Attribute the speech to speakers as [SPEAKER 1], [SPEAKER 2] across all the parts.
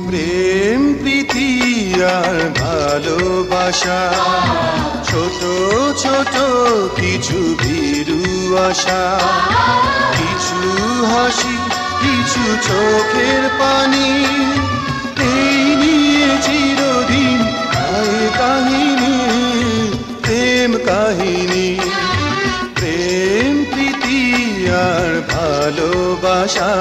[SPEAKER 1] প্রেম প্রীতি আর ভালোবাসা, ছোট ছোট কিছু ভীরু আশা, কিছু হাসি কিছু চোখের পানি, এই নিয়ে চিরদিন হয় কাহিনী, প্রেম কাহিনী। প্রেম প্রীতি আর ভালোবাসা।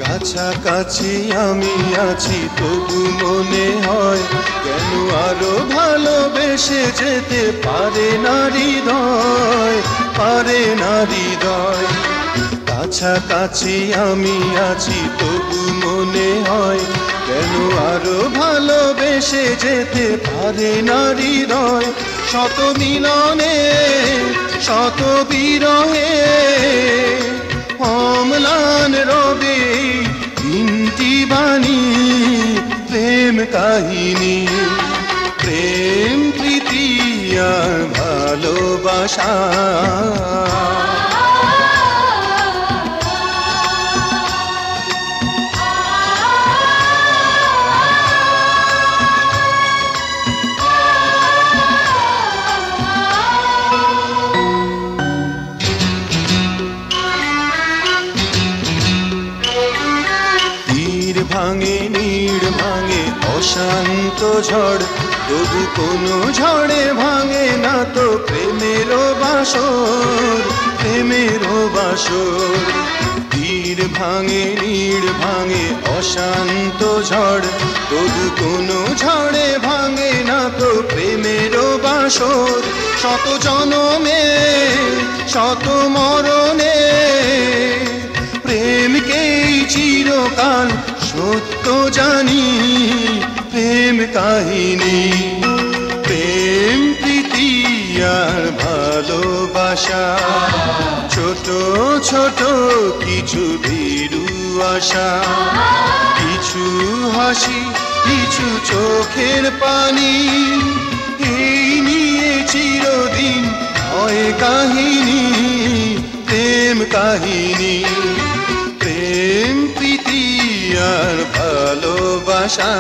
[SPEAKER 1] কাছাকাছি আমি আছি তবু মনে হয় কেন আরো ভালোবেসে যেতে পারে না হৃদয়, পারে না হৃদয়। কাছাকাছি আমি আছি তবু মনে হয় কেন আরো ভালোবেসে যেতে পারে না হৃদয়। শত মিলনে শত বিরহে অম্লান রবে তিনটি বাণী, প্রেম কাহিনী। প্রেম প্রীতি আর ভালোবাসা। ভাঙে নীড় ভাঙে অশান্ত ঝড়, তবু কোনো ঝড়ে ভাঙে না তো প্রেমের বাসর, প্রেমের বাসর। তীর ভাঙে নীড় ভাঙে অশান্ত ঝড়, তবু কোনো ঝড়ে ভাঙে না তো প্রেমের বাসর। শত জনমে শত মরণে প্রেমকেই চিরকাল সত্য জানি, প্রেম কাহিনী। প্রেম প্রীতি আর ভালোবাসা, ছোট ছোট কিছু ভীরু আশা, কিছু হাসি কিছু চোখের পানি, এই নিয়ে চিরদিন হয় কাহিনী, প্রেম কাহিনী। প্রেম প্রীতি আর ভালোবাসা।